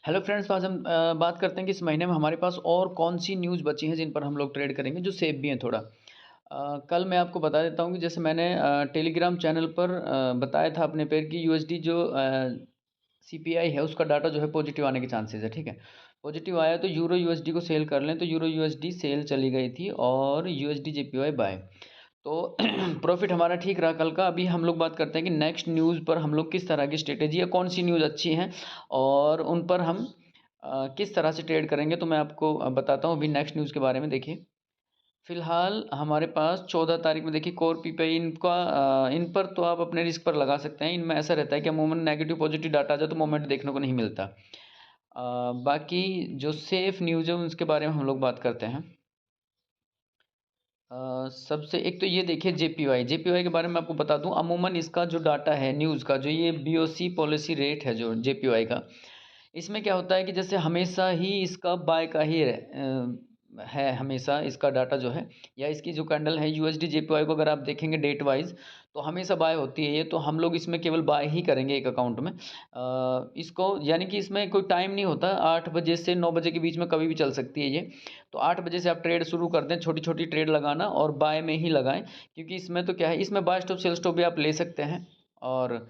Hello friends, आज हम बात करते हैं कि इस महीने में हमारे पास और कौन सी न्यूज़ बची हैं जिन पर हम लोग ट्रेड करेंगे जो सेफ भी हैं थोड़ा। कल मैं आपको बता देता हूँ कि जैसे मैंने टेलीग्राम चैनल पर बताया था अपने पेर की यूएसडी जो सीपीआई है उसका डाटा जो है पॉजिटिव आने के चांसेस है। ठीक है, पॉजिटिव आया तो यूरो यूएसडी को सेल कर लें, तो यूरो यूएसडी सेल चली गई थी और यूएसडी जेपीवाई बाय। तो प्रॉफिट हमारा ठीक रहा कल का। अभी हम लोग बात करते हैं कि नेक्स्ट न्यूज़ पर हम लोग किस तरह की स्ट्रेटेजी या कौन सी न्यूज़ अच्छी हैं और उन पर हम किस तरह से ट्रेड करेंगे। तो मैं आपको बताता हूँ अभी नेक्स्ट न्यूज़ के बारे में। देखिए, फिलहाल हमारे पास 14 तारीख में देखिए कोर पीपीआई इनका इन पर तो आप अपने रिस्क पर लगा सकते हैं। इनमें ऐसा रहता है कि अमूमन नेगेटिव पॉजिटिव डाटा आ जाए तो मोमेंट देखने को नहीं मिलता। बाकी जो सेफ न्यूज़ है उसके बारे में हम लोग बात करते हैं। सबसे एक तो ये देखिए जेपीवाई के बारे में आपको बता दूं, अमूमन इसका जो डाटा है न्यूज़ का, जो ये बीओसी पॉलिसी रेट है जो जेपीवाई का, इसमें क्या होता है कि जैसे हमेशा ही इसका बाय का ही है हमेशा इसका डाटा जो है, या इसकी जो कैंडल है यूएसडी जेपीवाई को अगर आप देखेंगे डेट वाइज तो हमेशा बाय होती है ये। तो हम लोग इसमें केवल बाय ही करेंगे एक अकाउंट में इसको, यानी कि इसमें कोई टाइम नहीं होता। 8 बजे से 9 बजे के बीच में कभी भी चल सकती है ये। तो 8 बजे से आप ट्रेड शुरू कर दें, छोटी छोटी ट्रेड लगाना और बाय में ही लगाएं, क्योंकि इसमें तो क्या है, इसमें बाय स्टॉप सेल स्टॉप भी आप ले सकते हैं और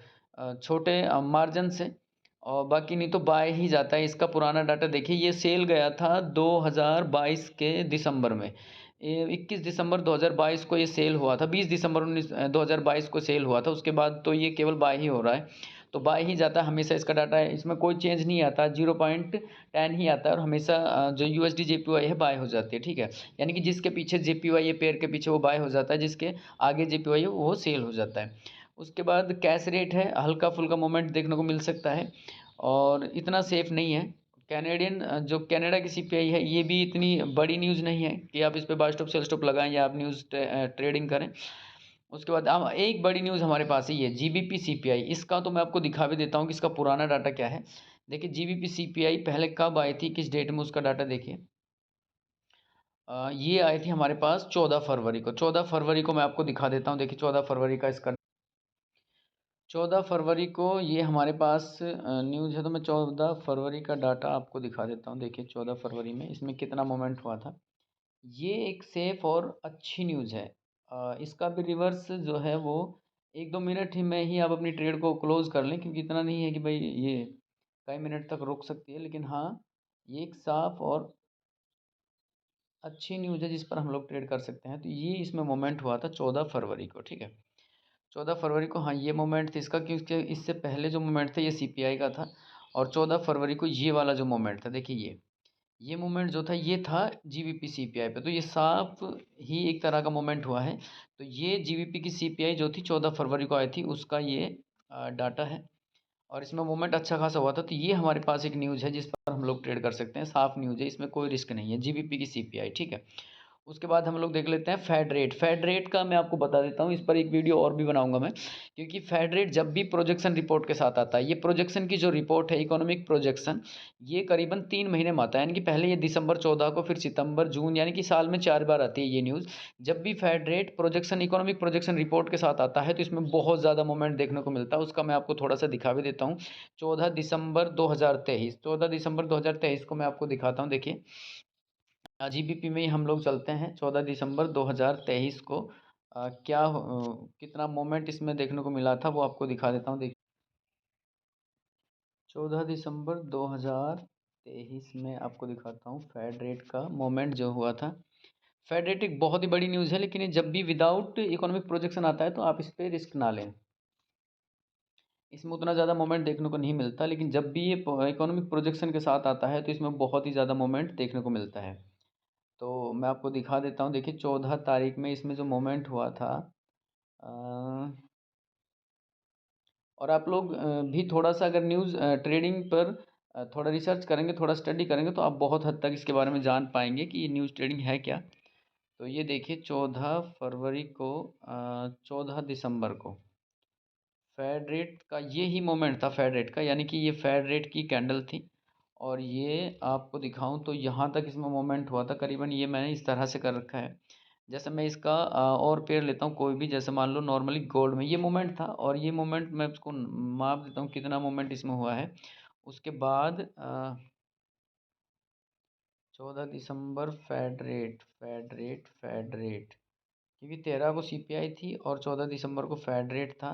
छोटे मार्जिन से। और बाकी नहीं तो बाय ही जाता है। इसका पुराना डाटा देखिए, ये सेल गया था 2022 के दिसंबर में। ये 21 दिसंबर 2022 को ये सेल हुआ था, 20 दिसंबर 2022 को सेल हुआ था। उसके बाद तो ये केवल बाय ही हो रहा है। तो बाय ही जाता है हमेशा इसका डाटा है, इसमें कोई चेंज नहीं आता, 0.10 ही आता है। और हमेशा जो यूएसडी जेपीवाई है बाय हो जाती है। ठीक है, यानी कि जिसके पीछे जेपीवाई है पेयर के पीछे वो बाय हो जाता है, जिसके आगे जेपीवाई है वो सेल हो जाता है। उसके बाद कैश रेट है, हल्का फुल्का मोमेंट देखने को मिल सकता है और इतना सेफ नहीं है। कैनेडियन जो कनाडा की सीपीआई है, ये भी इतनी बड़ी न्यूज़ नहीं है कि आप इस पे बाय स्टॉप सेल स्टॉप लगाएं या आप न्यूज़ ट्रेडिंग करें। उसके बाद हम एक बड़ी न्यूज़ हमारे पास ही है जीबीपी सीपीआई। इसका तो मैं आपको दिखा भी देता हूँ कि इसका पुराना डाटा क्या है। देखिए जीबीपी सीपीआई पहले कब आई थी, किस डेट में, उसका डाटा देखिए। ये आई थी हमारे पास 14 फरवरी को। 14 फरवरी को मैं आपको दिखा देता हूँ। देखिए 14 फरवरी का इसका, 14 फरवरी को ये हमारे पास न्यूज़ है। तो मैं 14 फरवरी का डाटा आपको दिखा देता हूँ। देखिए 14 फरवरी में इसमें कितना मोमेंट हुआ था। ये एक सेफ और अच्छी न्यूज़ है। इसका भी रिवर्स जो है वो 1-2 मिनट ही में ही आप अपनी ट्रेड को क्लोज़ कर लें, क्योंकि इतना नहीं है कि भाई ये कई मिनट तक रुक सकती है। लेकिन हाँ, ये एक साफ और अच्छी न्यूज़ है जिस पर हम लोग ट्रेड कर सकते हैं। तो ये इसमें मोमेंट हुआ था 14 फरवरी को। ठीक है, 14 फरवरी को, हाँ ये मोमेंट था इसका, क्योंकि इससे पहले जो मोमेंट था ये सीपीआई का था। और 14 फरवरी को ये वाला जो मोमेंट था, देखिए ये मोमेंट जो था ये था जीबीपी सीपीआई पे। तो ये साफ ही एक तरह का मोमेंट हुआ है। तो ये जीबीपी की सीपीआई जो थी 14 फरवरी को आई थी, उसका ये डाटा है और इसमें मोमेंट अच्छा खासा हुआ था। तो ये हमारे पास एक न्यूज़ है जिस पर हम लोग ट्रेड कर सकते हैं। साफ न्यूज़ है, इसमें कोई रिस्क नहीं है, जीबीपी की सीपीआई। ठीक है, उसके बाद हम लोग देख लेते हैं फेड रेट। फेड रेट का मैं आपको बता देता हूँ, इस पर एक वीडियो और भी बनाऊंगा मैं, क्योंकि फेड रेट जब भी प्रोजेक्शन रिपोर्ट के साथ आता है, ये प्रोजेक्शन की जो रिपोर्ट है इकोनॉमिक प्रोजेक्शन, ये करीबन 3 महीने में आता है। यानी कि पहले ये दिसंबर 14 को, फिर सितंबर, जून, यानी कि साल में 4 बार आती है ये न्यूज़। जब भी Fed rate projection economic projection report के साथ आता है तो इसमें बहुत ज़्यादा मोमेंट देखने को मिलता है। उसका मैं आपको थोड़ा सा दिखा भी देता हूँ। 14 दिसंबर 2023 को मैं आपको दिखाता हूँ। देखिए जीबीपी में ही हम लोग चलते हैं। 14 दिसंबर 2023 को कितना मोमेंट इसमें देखने को मिला था वो आपको दिखा देता हूँ। देखिए 14 दिसंबर 2023 में आपको दिखाता हूँ फेड रेट का मोमेंट जो हुआ था। फेड रेट एक बहुत ही बड़ी न्यूज़ है, लेकिन ये जब भी विदाउट इकोनॉमिक प्रोजेक्शन आता है तो आप इस पर रिस्क ना लें। इसमें उतना ज़्यादा मोमेंट देखने को नहीं मिलता, लेकिन जब भी ये इकोनॉमिक प्रोजेक्शन के साथ आता है तो इसमें बहुत ही ज़्यादा मोमेंट देखने को मिलता है। तो मैं आपको दिखा देता हूँ। देखिए 14 तारीख में इसमें जो मोमेंट हुआ था, अ, और आप लोग भी थोड़ा सा अगर न्यूज़ ट्रेडिंग पर थोड़ा रिसर्च करेंगे, थोड़ा स्टडी करेंगे, तो आप बहुत हद तक इसके बारे में जान पाएंगे कि ये न्यूज़ ट्रेडिंग है क्या। तो ये देखिए 14 फरवरी को, 14 दिसंबर को फेड रेट का ये ही मोमेंट था। फेड रेट का यानी कि ये फेड रेट की कैंडल थी। और ये आपको दिखाऊं तो यहाँ तक इसमें मोमेंट हुआ था करीबन। ये मैंने इस तरह से कर रखा है। जैसे मैं इसका और पेयर लेता हूँ कोई भी, जैसे मान लो नॉर्मली गोल्ड में ये मोमेंट था, और ये मोमेंट मैं उसको माप देता हूँ कितना मोमेंट इसमें हुआ है। उसके बाद 14 दिसंबर फेड रेट क्योंकि 13 को सीपीआई थी और 14 दिसंबर को फेड रेट था,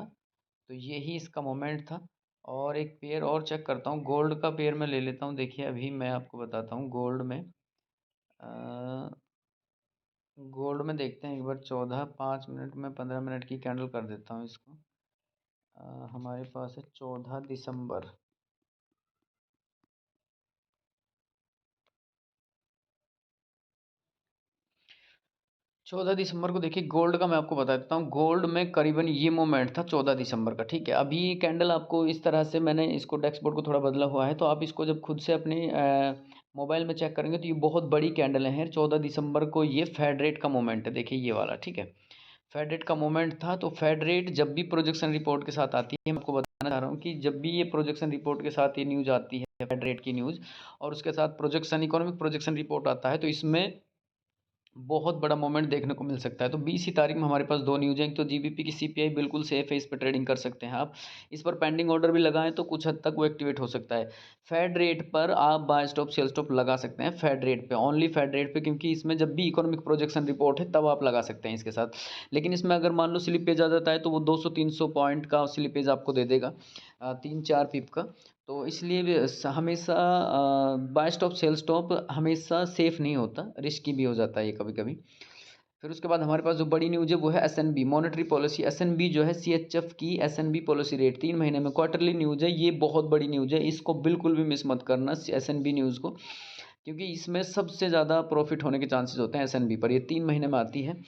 तो यही इसका मोमेंट था। और एक पेयर और चेक करता हूँ, गोल्ड का पेयर मैं ले लेता हूँ। देखिए अभी मैं आपको बताता हूँ गोल्ड में, गोल्ड में देखते हैं एक बार। 14 5 मिनट में 15 मिनट की कैंडल कर देता हूँ इसको। हमारे पास है 14 दिसंबर। 14 दिसंबर को देखिए गोल्ड का मैं आपको बता देता हूँ। गोल्ड में करीबन ये मोमेंट था 14 दिसंबर का, ठीक है। अभी ये कैंडल आपको इस तरह से, मैंने इसको डैशबोर्ड को थोड़ा बदला हुआ है, तो आप इसको जब खुद से अपने मोबाइल में चेक करेंगे तो ये बहुत बड़ी कैंडल है। 14 दिसंबर को ये फेड रेट का मोमेंट है, देखिए ये वाला, ठीक है। फेड रेट का मोमेंट था। तो फेड रेट जब भी प्रोजेक्शन रिपोर्ट के साथ आती है, मैं आपको बताना चाह रहा हूँ कि जब भी ये प्रोजेक्शन रिपोर्ट के साथ ये न्यूज़ आती है, फेड रेट की न्यूज़, और उसके साथ प्रोजेक्शन, इकोनॉमिक प्रोजेक्शन रिपोर्ट आता है, तो इसमें बहुत बड़ा मोमेंट देखने को मिल सकता है। तो 20 ही तारीख में हमारे पास दो न्यूज़ हैं। एक तो जीबीपी की सीपीआई बिल्कुल सेफ है, इस पर ट्रेडिंग कर सकते हैं आप। इस पर पेंडिंग ऑर्डर भी लगाएं तो कुछ हद तक वो एक्टिवेट हो सकता है। फेड रेट पर आप बाय स्टॉप सेल स्टॉप लगा सकते हैं, फेड रेट पे, ओनली फेड रेट पे, क्योंकि इसमें जब भी इकोनॉमिक प्रोजेक्शन रिपोर्ट है तब आप लगा सकते हैं इसके साथ। लेकिन इसमें अगर मान लो स्लिपेज आ जाता है तो वो 200-300 पॉइंट का स्लिपेज आपको दे देगा, 3-4 पिप का। तो इसलिए भी हमेशा बाय स्टॉप सेल स्टॉप हमेशा सेफ़ नहीं होता, रिस्की भी हो जाता है ये कभी कभी। फिर उसके बाद हमारे पास जो बड़ी न्यूज़ है वो है एसएनबी मॉनेटरी पॉलिसी। एसएनबी जो है सीएचएफ की एसएनबी पॉलिसी रेट 3 महीने में, क्वार्टरली न्यूज़ है, ये बहुत बड़ी न्यूज़ है, इसको बिल्कुल भी मिस मत करना एसएनबी न्यूज़ को, क्योंकि इसमें सबसे ज़्यादा प्रॉफिट होने के चांसेस होते हैं एसएनबी पर। ये 3 महीने में आती है।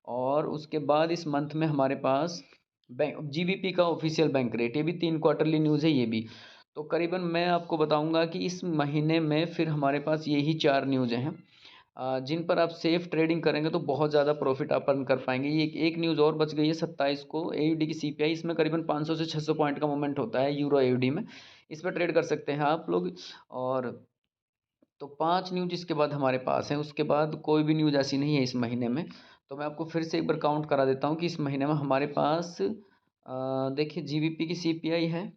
और उसके बाद इस मंथ में हमारे पास बैंक जीबीपी का ऑफिशियल बैंक रेट, ये भी 3 क्वार्टरली न्यूज़ है ये भी। तो करीबन मैं आपको बताऊंगा कि इस महीने में फिर हमारे पास यही 4 न्यूज़ हैं, जिन पर आप सेफ ट्रेडिंग करेंगे तो बहुत ज़्यादा प्रॉफिट आप अर्न कर पाएंगे। ये एक न्यूज़ और बच गई है 27 को, एयूडी की सीपीआई, इसमें करीबन 500 से 600 पॉइंट का मोमेंट होता है यूरो एयूडी में, इस पर ट्रेड कर सकते हैं आप लोग। और तो 5 न्यूज़ इसके बाद हमारे पास है, उसके बाद कोई भी न्यूज़ ऐसी नहीं है इस महीने में। तो मैं आपको फिर से एक बार काउंट करा देता हूँ कि इस महीने में हमारे पास देखिए जीबीपी की सीपीआई है,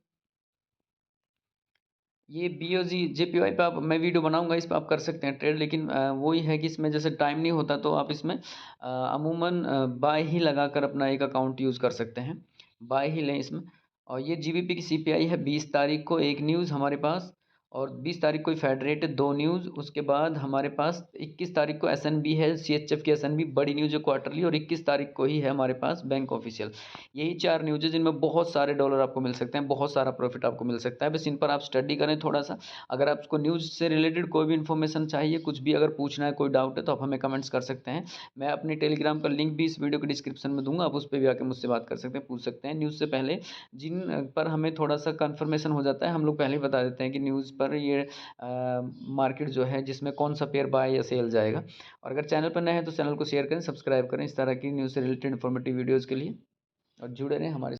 ये बीओजी जेपीवाई पे आप, मैं वीडियो बनाऊंगा इस पे, आप कर सकते हैं ट्रेड। लेकिन वही है कि इसमें जैसे टाइम नहीं होता तो आप इसमें अमूमन बाय ही लगाकर अपना एक अकाउंट यूज़ कर सकते हैं, बाय ही लें इसमें। और ये जीबीपी की सीपीआई है 20 तारीख को, एक न्यूज़ हमारे पास। और 20 तारीख को फेड रेट है, 2 न्यूज़। उसके बाद हमारे पास 21 तारीख को एसएनबी है, सीएचएफ की एसएनबी बड़ी न्यूज़ है क्वार्टरली, और 21 तारीख को ही है हमारे पास बैंक ऑफिशियल। यही 4 न्यूज़ है जिनमें बहुत सारे डॉलर आपको मिल सकते हैं, बहुत सारा प्रॉफिट आपको मिल सकता है। बस इन पर आप स्टडी करें थोड़ा सा। अगर आपको न्यूज़ से रिलेटेड कोई भी इन्फॉर्मेशन चाहिए, कुछ भी अगर पूछना है, कोई डाउट है, तो आप हमें कमेंट्स कर सकते हैं। मैं अपनी टेलीग्राम का लिंक भी इस वीडियो के डिस्क्रिप्शन में दूंगा, आप उस पर भी आके मुझसे बात कर सकते हैं, पूछ सकते हैं। न्यूज़ से पहले जिन पर हमें थोड़ा सा कन्फर्मेशन हो जाता है, हम लोग पहले ही बता देते हैं कि न्यूज़ पर ये मार्केट जो है जिसमें कौन सा पेयर बाय या सेल जाएगा। और अगर चैनल पर नए हैं तो चैनल को शेयर करें, सब्सक्राइब करें इस तरह की न्यूज़ से रिलेटेड इन्फॉर्मेटिव वीडियोज़ के लिए, और जुड़े रहें हमारे